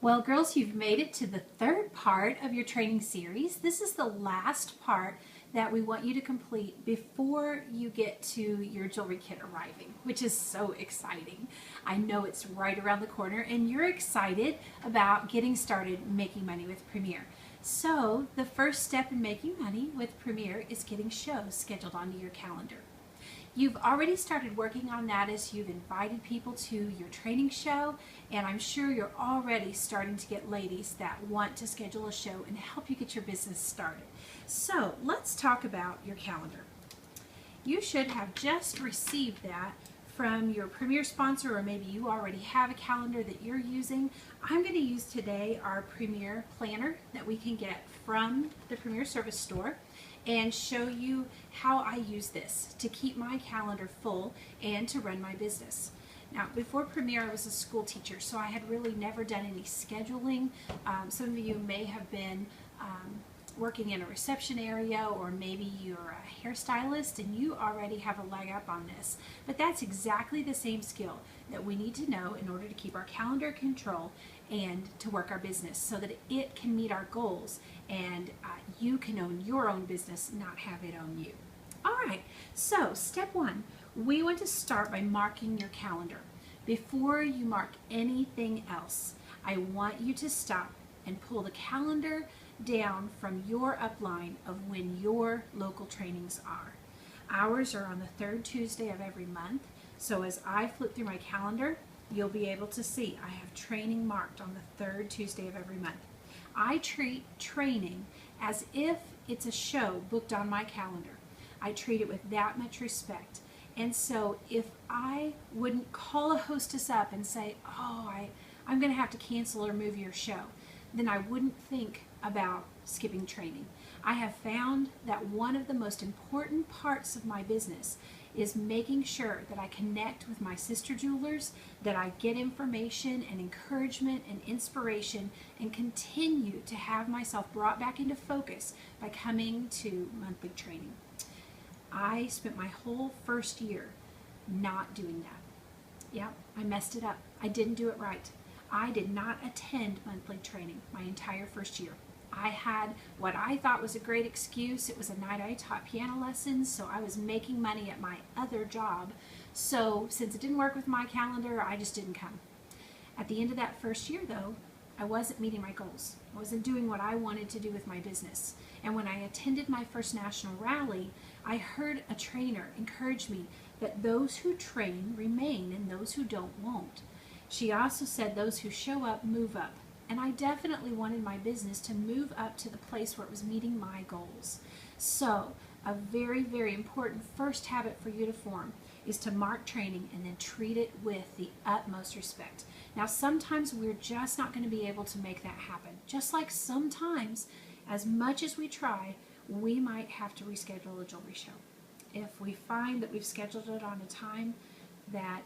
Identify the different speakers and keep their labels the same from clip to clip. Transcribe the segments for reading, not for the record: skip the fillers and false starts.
Speaker 1: Well, girls, you've made it to the third part of your training series. This is the last part that we want you to complete before you get to your jewelry kit arriving, which is so exciting. I know it's right around the corner and you're excited about getting started making money with Premier. So the first step in making money with Premier is getting shows scheduled onto your calendar. You've already started working on that as you've invited people to your training show, and I'm sure you're already starting to get ladies that want to schedule a show and help you get your business started. So let's talk about your calendar. You should have just received that from your Premier sponsor, or maybe you already have a calendar that you're using. I'm going to use today our Premier planner that we can get from the Premier Service Store and show you how I use this to keep my calendar full and to run my business. Now, before Premier, I was a school teacher, so I had really never done any scheduling. Some of you may have been working in a reception area, or maybe you're a hairstylist and you already have a leg up on this. But that's exactly the same skill that we need to know in order to keep our calendar control and to work our business so that it can meet our goals and you can own your own business, not have it own you. All right, so step one, we want to start by marking your calendar. Before you mark anything else, I want you to stop and pull the calendar down from your upline of when your local trainings are. Ours are on the third Tuesday of every month, so as I flip through my calendar, you'll be able to see I have training marked on the third Tuesday of every month. I treat training as if it's a show booked on my calendar. I treat it with that much respect. And so if I wouldn't call a hostess up and say, oh, I'm going to have to cancel or move your show, then I wouldn't think about skipping training. I have found that one of the most important parts of my business is making sure that I connect with my sister jewelers, that I get information and encouragement and inspiration and continue to have myself brought back into focus by coming to monthly training. I spent my whole first year not doing that. Yep, I messed it up. I didn't do it right. I did not attend monthly training my entire first year. I had what I thought was a great excuse. It was a night I taught piano lessons, so I was making money at my other job. So since it didn't work with my calendar, I just didn't come. At the end of that first year, though, I wasn't meeting my goals. I wasn't doing what I wanted to do with my business. And when I attended my first national rally, I heard a trainer encourage me that those who train remain and those who don't won't. She also said those who show up move up. And I definitely wanted my business to move up to the place where it was meeting my goals. So a very, very important first habit for you to form is to mark training and then treat it with the utmost respect. Now, sometimes we're just not going to be able to make that happen. Just like sometimes, as much as we try, we might have to reschedule a jewelry show. If we find that we've scheduled it on a time that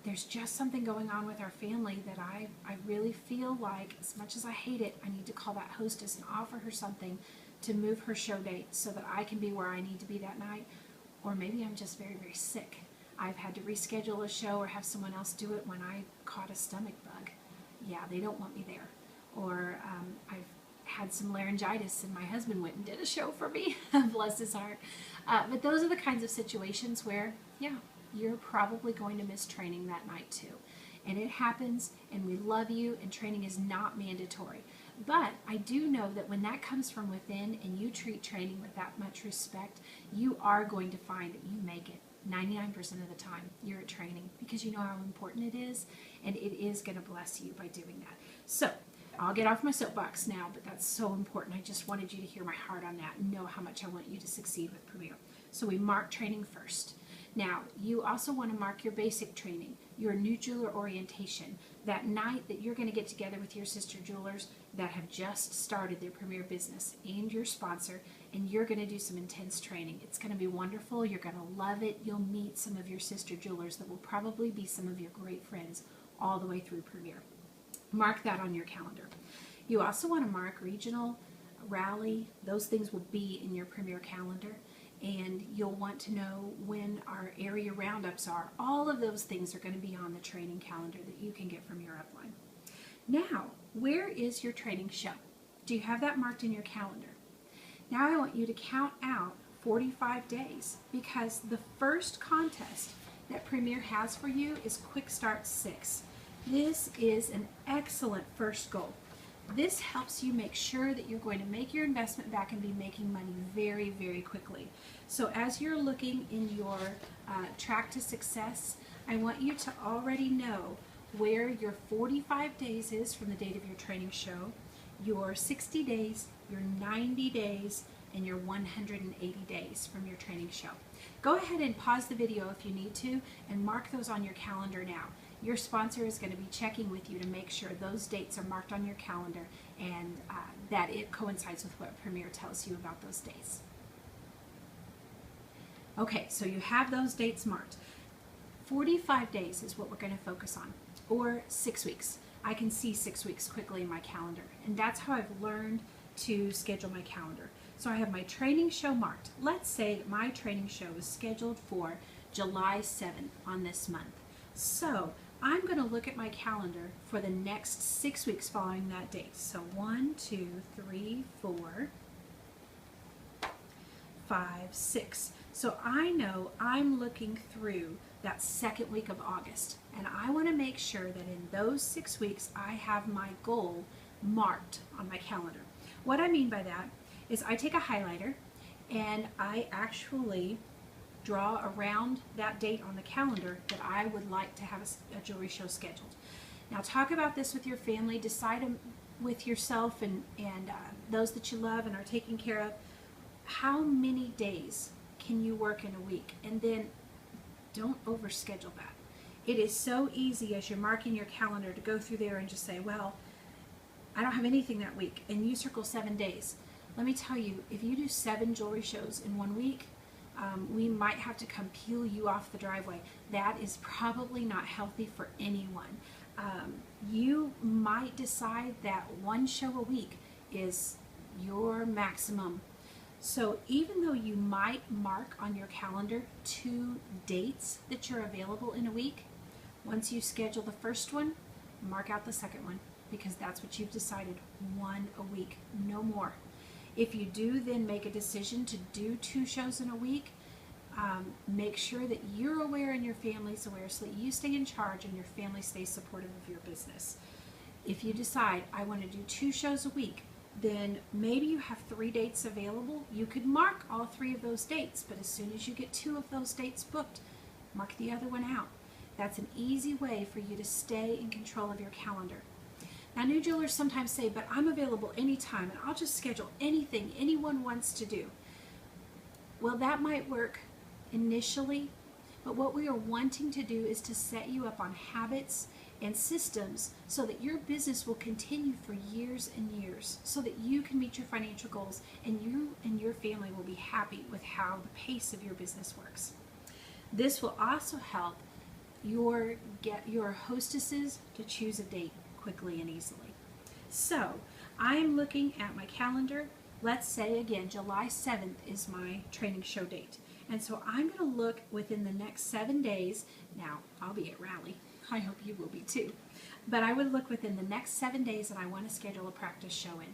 Speaker 1: there's just something going on with our family that I really feel like, as much as I hate it, I need to call that hostess and offer her something to move her show date so that I can be where I need to be that night. Or maybe I'm just very, very sick. I've had to reschedule a show or have someone else do it when I caught a stomach bug. Yeah, they don't want me there. Or I've had some laryngitis and my husband went and did a show for me. Bless his heart. But those are the kinds of situations where, yeah, you're probably going to miss training that night too. And it happens, and we love you, and training is not mandatory. But I do know that when that comes from within and you treat training with that much respect, you are going to find that you make it 99% of the time you're at training because you know how important it is, and it is going to bless you by doing that. So I'll get off my soapbox now, but that's so important. I just wanted you to hear my heart on that and know how much I want you to succeed with Premier. So we mark training first. Now, you also want to mark your basic training, your new jeweler orientation, that night that you're going to get together with your sister jewelers that have just started their Premier business and your sponsor, and you're going to do some intense training. It's going to be wonderful. You're going to love it. You'll meet some of your sister jewelers that will probably be some of your great friends all the way through Premier. Mark that on your calendar. You also want to mark regional, rally. Those things will be in your Premier calendar. And you'll want to know when our area roundups are. All of those things are going to be on the training calendar that you can get from your upline. Now, where is your training show? Do you have that marked in your calendar? Now I want you to count out 45 days, because the first contest that Premier has for you is Quick Start 6. This is an excellent first goal. This helps you make sure that you're going to make your investment back and be making money very, very quickly. So as you're looking in your track to success, I want you to already know where your 45 days is from the date of your training show, your 60 days, your 90 days, and your 180 days from your training show. Go ahead and pause the video if you need to and mark those on your calendar now. Your sponsor is going to be checking with you to make sure those dates are marked on your calendar and that it coincides with what Premier tells you about those days. Okay, so you have those dates marked. 45 days is what we're going to focus on, or 6 weeks. I can see 6 weeks quickly in my calendar, and that's how I've learned to schedule my calendar. So I have my training show marked. Let's say that my training show is scheduled for July 7th on this month. So I'm going to look at my calendar for the next 6 weeks following that date. So 1, 2, 3, 4, 5, 6. So I know I'm looking through that second week of August, and I want to make sure that in those 6 weeks I have my goal marked on my calendar. What I mean by that is I take a highlighter and I actually draw around that date on the calendar that I would like to have a jewelry show scheduled. Now talk about this with your family, decide with yourself and those that you love and are taking care of, how many days can you work in a week, and then don't overschedule that. It is so easy as you're marking your calendar to go through there and just say, well, I don't have anything that week, and you circle 7 days. Let me tell you, if you do 7 jewelry shows in 1 week, we might have to come peel you off the driveway. That is probably not healthy for anyone. You might decide that 1 show a week is your maximum. So even though you might mark on your calendar 2 dates that you're available in a week, once you schedule the first one, mark out the second one, because that's what you've decided, 1 a week, no more. If you do then make a decision to do 2 shows in a week, make sure that you're aware and your family's aware so that you stay in charge and your family stays supportive of your business. If you decide, I want to do 2 shows a week, then maybe you have 3 dates available. You could mark all 3 of those dates, but as soon as you get 2 of those dates booked, mark the other one out. That's an easy way for you to stay in control of your calendar. Now, new jewelers sometimes say, but I'm available anytime and I'll just schedule anything anyone wants to do. Well, that might work initially, but what we are wanting to do is to set you up on habits and systems so that your business will continue for years and years, so that you can meet your financial goals and you and your family will be happy with how the pace of your business works. This will also help your hostesses to choose a date quickly and easily. So I'm looking at my calendar. Let's say again, July 7th is my training show date. And so I'm going to look within the next 7 days. Now, I'll be at Rally. I hope you will be too. But I would look within the next 7 days and I want to schedule a practice show in.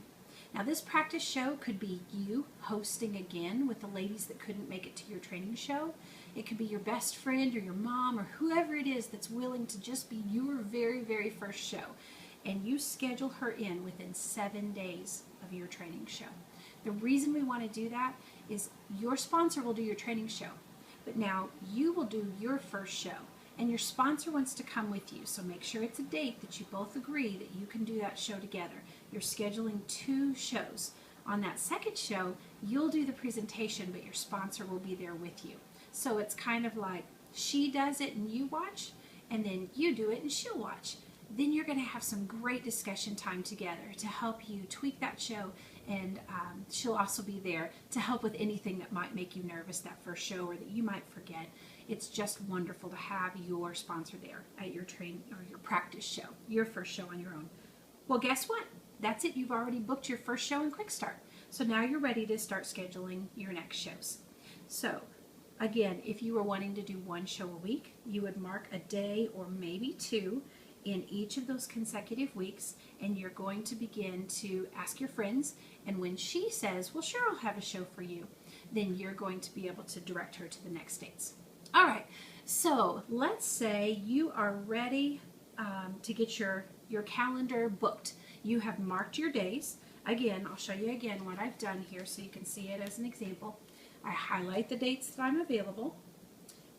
Speaker 1: Now, this practice show could be you hosting again with the ladies that couldn't make it to your training show. It could be your best friend or your mom or whoever it is that's willing to just be your very, very first show. And you schedule her in within 7 days of your training show. The reason we want to do that is your sponsor will do your training show, but now you will do your first show, and your sponsor wants to come with you. So make sure it's a date that you both agree that you can do that show together. You're scheduling 2 shows. On that second show, you'll do the presentation, but your sponsor will be there with you. So it's kind of like she does it and you watch, and then you do it and she'll watch. Then you're going to have some great discussion time together to help you tweak that show, and she'll also be there to help with anything that might make you nervous that first show or that you might forget. It's just wonderful to have your sponsor there at your your practice show, your first show on your own. Well, guess what? That's it. You've already booked your first show in Quick Start. So now you're ready to start scheduling your next shows. So again, if you were wanting to do 1 show a week, you would mark a day or maybe 2 in each of those consecutive weeks, and you're going to begin to ask your friends, and when she says, well, sure, I'll have a show for you, then you're going to be able to direct her to the next dates. All right, so let's say you are ready to get your calendar booked. You have marked your days. Again, I'll show you again what I've done here so you can see it as an example. I highlight the dates that I'm available.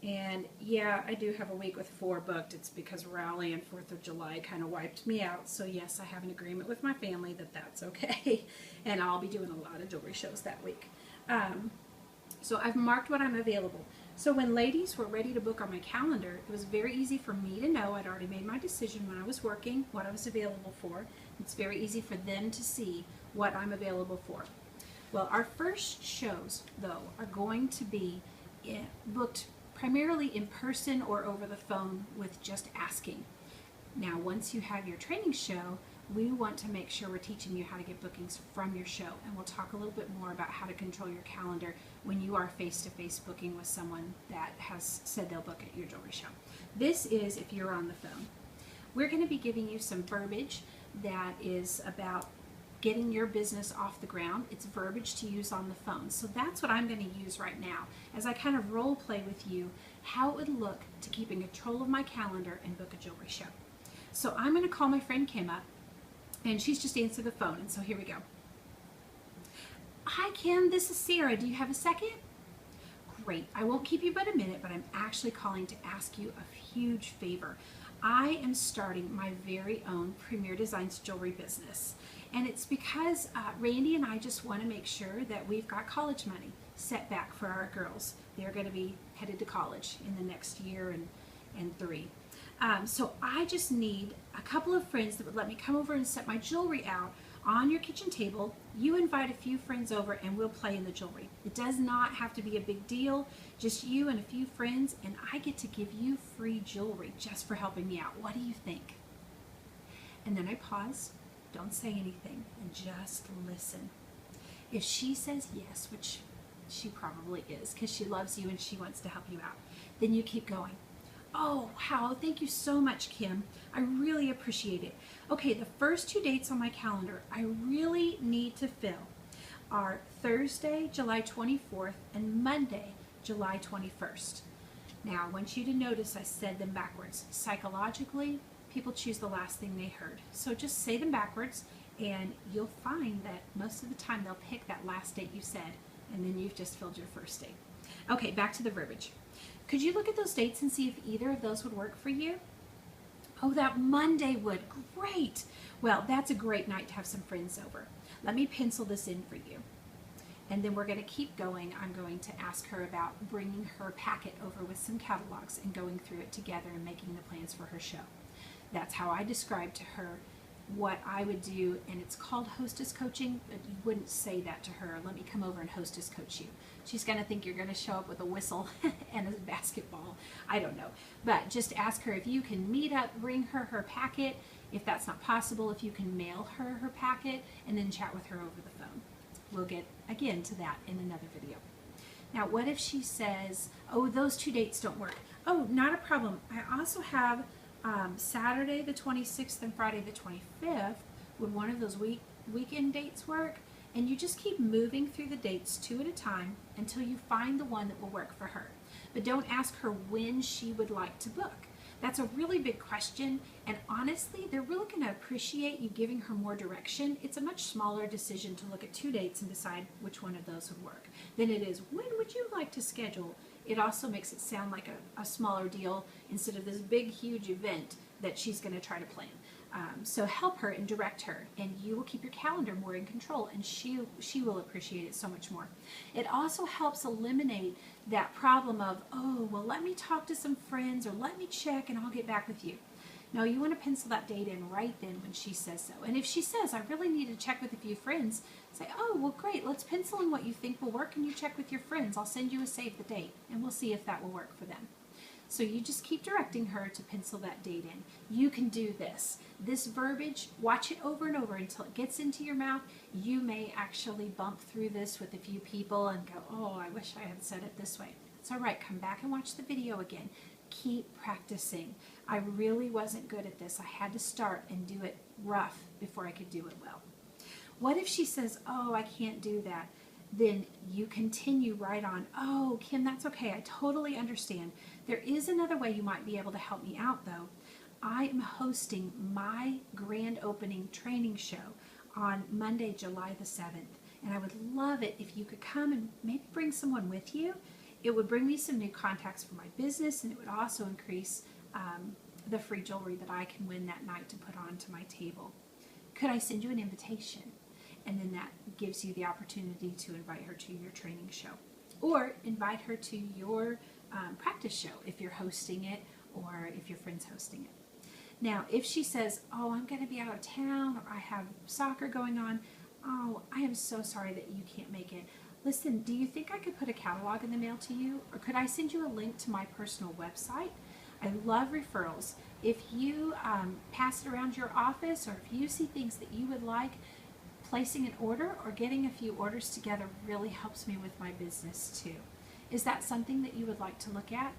Speaker 1: And yeah, I do have a week with 4 booked. It's because Raleigh and 4th of July kind of wiped me out. So yes, I have an agreement with my family that that's okay. And I'll be doing a lot of jewelry shows that week. So I've marked what I'm available. So when ladies were ready to book on my calendar, it was very easy for me to know. I'd already made my decision when I was working, what I was available for. It's very easy for them to see what I'm available for. Well, our first shows, though, are going to be booked primarily in person or over the phone with just asking. Now, once you have your training show, we want to make sure we're teaching you how to get bookings from your show, and we'll talk a little bit more about how to control your calendar when you are face-to-face booking with someone that has said they'll book at your jewelry show. This is if you're on the phone. We're going to be giving you some verbiage that is about getting your business off the ground. It's verbiage to use on the phone. So that's what I'm going to use right now as I kind of role play with you how it would look to keep in control of my calendar and book a jewelry show. So I'm going to call my friend Kim up, and she's just answered the phone. And so here we go. Hi Kim, this is Sarah. Do you have a second? Great. I won't keep you but a minute, but I'm actually calling to ask you a huge favor. I am starting my very own Premier Designs jewelry business. And it's because Randy and I just want to make sure that we've got college money set back for our girls. They're going to be headed to college in the next year and 3. So I just need a couple of friends that would let me come over and set my jewelry out on your kitchen table. You invite a few friends over and we'll play in the jewelry. It does not have to be a big deal, just you and a few friends, and I get to give you free jewelry just for helping me out. What do you think? And then I pause, don't say anything, and just listen. If she says yes, which she probably is because she loves you and she wants to help you out, then you keep going. Oh, wow, thank you so much, Kim. I really appreciate it. Okay, the first 2 dates on my calendar I really need to fill are Thursday, July 24th, and Monday, July 21st. Now, I want you to notice I said them backwards. Psychologically, people choose the last thing they heard. So just say them backwards, and you'll find that most of the time they'll pick that last date you said, and then you've just filled your first date. Okay, back to the verbiage. Could you look at those dates and see if either of those would work for you? Oh, that Monday would. Great. Well, that's a great night to have some friends over. Let me pencil this in for you. And then we're going to keep going. I'm going to ask her about bringing her packet over with some catalogs and going through it together and making the plans for her show. That's how I described to her what I would do, and it's called hostess coaching, but you wouldn't say that to her. Let me come over and hostess coach you. She's going to think you're going to show up with a whistle and a basketball. I don't know. But just ask her if you can meet up, bring her her packet. If that's not possible, if you can mail her her packet, and then chat with her over the phone. We'll get, again, to that in another video. Now, what if she says, oh, those 2 dates don't work? Oh, not a problem. I also have Saturday the 26th and Friday the 25th. Would one of those weekend dates work? And you just keep moving through the dates 2 at a time until you find the one that will work for her. But don't ask her when she would like to book. That's a really big question, and honestly, they're really going to appreciate you giving her more direction. It's a much smaller decision to look at 2 dates and decide which one of those would work than it is, when would you like to schedule? It also makes it sound like a smaller deal instead of this big, huge event that she's going to try to plan. So help her and direct her, and you will keep your calendar more in control, and she will appreciate it so much more. It also helps eliminate that problem of, oh, well, let me talk to some friends, or let me check and I'll get back with you. No, you want to pencil that date in right then when she says so. And if she says, I really need to check with a few friends, say, oh, well, great, let's pencil in what you think will work, and you check with your friends. I'll send you a save the date, and we'll see if that will work for them. So you just keep directing her to pencil that date in. You can do this. This verbiage, watch it over and over until it gets into your mouth. You may actually bump through this with a few people and go, oh, I wish I had said it this way. It's all right. Come back and watch the video again. keep practicing. I really wasn't good at this. I had to start and do it rough before I could do it well. What if she says, oh, I can't do that? Then you continue right on. Oh, Kim, that's okay. I totally understand. There is another way you might be able to help me out, though. I am hosting my grand opening training show on Monday, July the 7th. And I would love it if you could come and maybe bring someone with you. It would bring me some new contacts for my business, and it would also increase the free jewelry that I can win that night to put onto my table. Could I send you an invitation? And then that gives you the opportunity to invite her to your training show. Or invite her to your practice show if you're hosting it or if your friend's hosting it. Now, if she says, oh, I'm going to be out of town, or I have soccer going on, oh, I am so sorry that you can't make it. Listen, do you think I could put a catalog in the mail to you? Or could I send you a link to my personal website? I love referrals. If you pass it around your office, or if you see things that you would like, placing an order or getting a few orders together really helps me with my business too. Is that something that you would like to look at?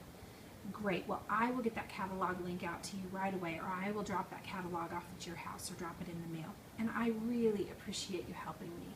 Speaker 1: Great. Well, I will get that catalog link out to you right away, or I will drop that catalog off at your house or drop it in the mail. And I really appreciate you helping me.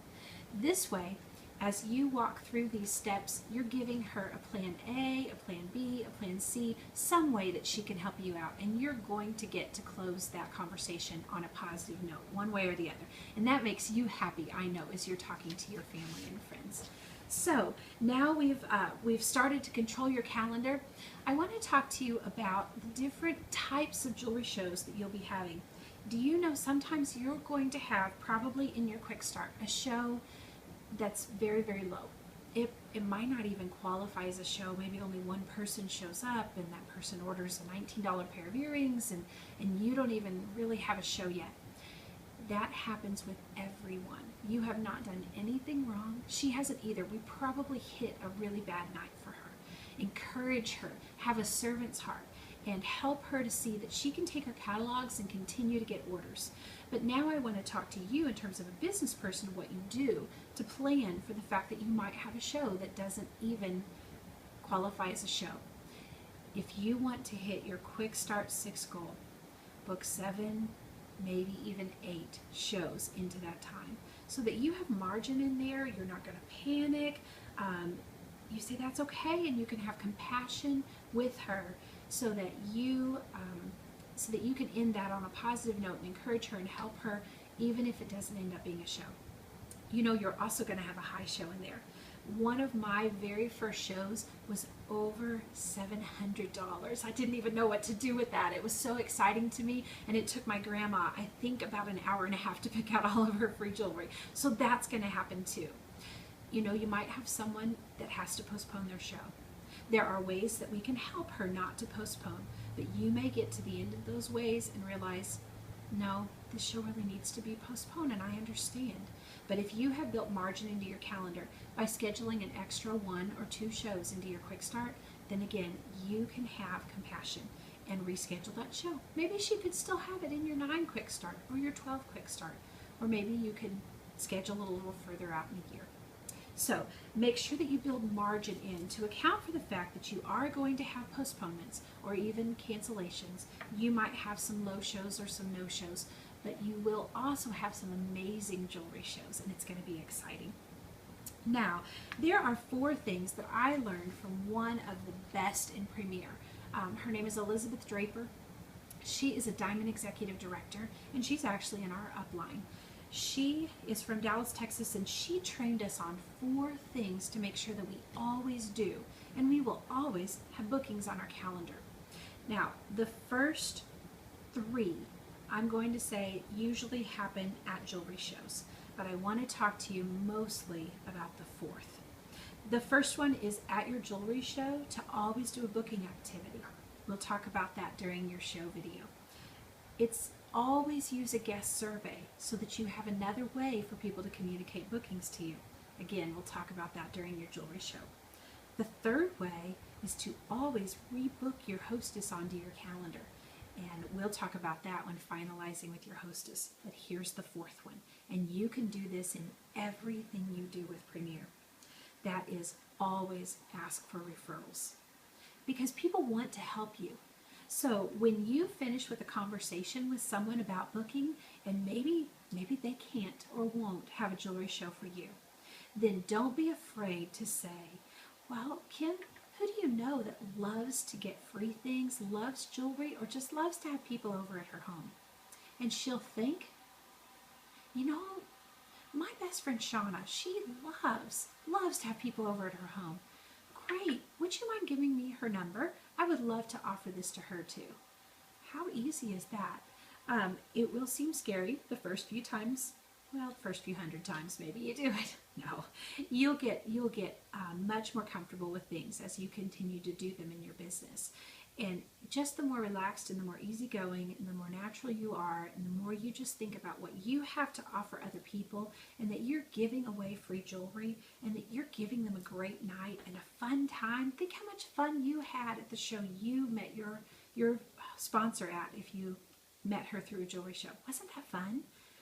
Speaker 1: This way, as you walk through these steps, you're giving her a plan A, a plan B, a plan C, some way that she can help you out. And you're going to get to close that conversation on a positive note, one way or the other. And that makes you happy, I know, as you're talking to your family and friends. So now we've started to control your calendar. I want to talk to you about the different types of jewelry shows that you'll be having. Do you know sometimes you're going to have, probably in your quick start, a show that's very, very low. It might not even qualify as a show. Maybe only one person shows up and that person orders a $19 pair of earrings and you don't even really have a show yet. That happens with everyone. You have not done anything wrong. She hasn't either. We probably hit a really bad night for her. Encourage her, have a servant's heart, and help her to see that she can take her catalogs and continue to get orders. But now I want to talk to you in terms of a business person, what you do to plan for the fact that you might have a show that doesn't even qualify as a show. If you want to hit your quick start 6 goal, book 7, maybe even 8 shows into that time so that you have margin in there. You're not going to panic. You say that's okay, and you can have compassion with her so that you can end that on a positive note and encourage her and help her, even if it doesn't end up being a show. You know, you're also going to have a high show in there. One of my very first shows was over $700. I didn't even know what to do with that. It was so exciting to me, and it took my grandma, I think, about an hour and a half to pick out all of her free jewelry. So that's going to happen too. You know, you might have someone that has to postpone their show. There are ways that we can help her not to postpone, but you may get to the end of those ways and realize, no, this show really needs to be postponed, and I understand. But if you have built margin into your calendar by scheduling an extra 1 or 2 shows into your quick start, then again, you can have compassion and reschedule that show. Maybe she could still have it in your 9 quick start or your 12 quick start, or maybe you could schedule it a little further out in the year. So make sure that you build margin in to account for the fact that you are going to have postponements or even cancellations. You might have some low shows or some no shows, but you will also have some amazing jewelry shows, and it's going to be exciting. Now, there are 4 things that I learned from one of the best in Premier. Her name is Elizabeth Draper. She is a Diamond Executive Director, and she's actually in our upline. She is from Dallas, Texas, and she trained us on 4 things to make sure that we always do, and we will always have bookings on our calendar. Now, the first 3, I'm going to say, usually happen at jewelry shows, but I want to talk to you mostly about the 4th. The first one is at your jewelry show to always do a booking activity. We'll talk about that during your show video. It's always use a guest survey so that you have another way for people to communicate bookings to you. Again, we'll talk about that during your jewelry show. The 3rd way is to always rebook your hostess onto your calendar. And we'll talk about that when finalizing with your hostess. But here's the 4th one. And you can do this in everything you do with Premier. That is always ask for referrals. because people want to help you. So when you finish with a conversation with someone about booking, and maybe they can't or won't have a jewelry show for you, then don't be afraid to say, well, Kim, who do you know that loves to get free things, loves jewelry, or just loves to have people over at her home? And she'll think, you know, my best friend Shauna, she loves to have people over at her home. Great. Would you mind giving me her number? I would love to offer this to her too. How easy is that? It will seem scary the first few times. Well, first few hundred times maybe you do it. No, you'll get much more comfortable with things as you continue to do them in your business. And just the more relaxed and the more easygoing and the more natural you are, and the more you just think about what you have to offer other people, and that you're giving away free jewelry, and that you're giving them a great night and a fun time. Think how much fun you had at the show you met your sponsor at, if you met her through a jewelry show. Wasn't that fun?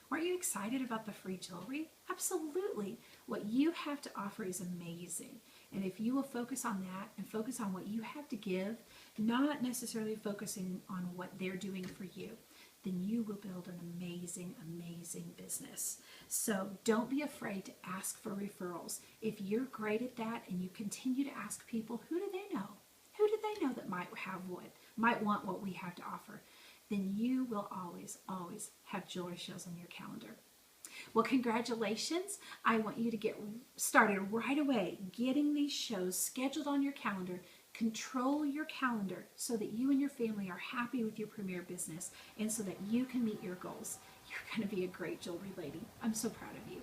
Speaker 1: Weren't you excited about the free jewelry? Absolutely. What you have to offer is amazing. And if you will focus on that and focus on what you have to give, not necessarily focusing on what they're doing for you, then you will build an amazing, amazing business. So don't be afraid to ask for referrals. If you're great at that and you continue to ask people, who do they know? Who do they know that might want what we have to offer? Then you will always, always have jewelry shows on your calendar. Well, congratulations. I want you to get started right away getting these shows scheduled on your calendar. Control your calendar so that you and your family are happy with your premier business and so that you can meet your goals. You're going to be a great jewelry lady. I'm so proud of you.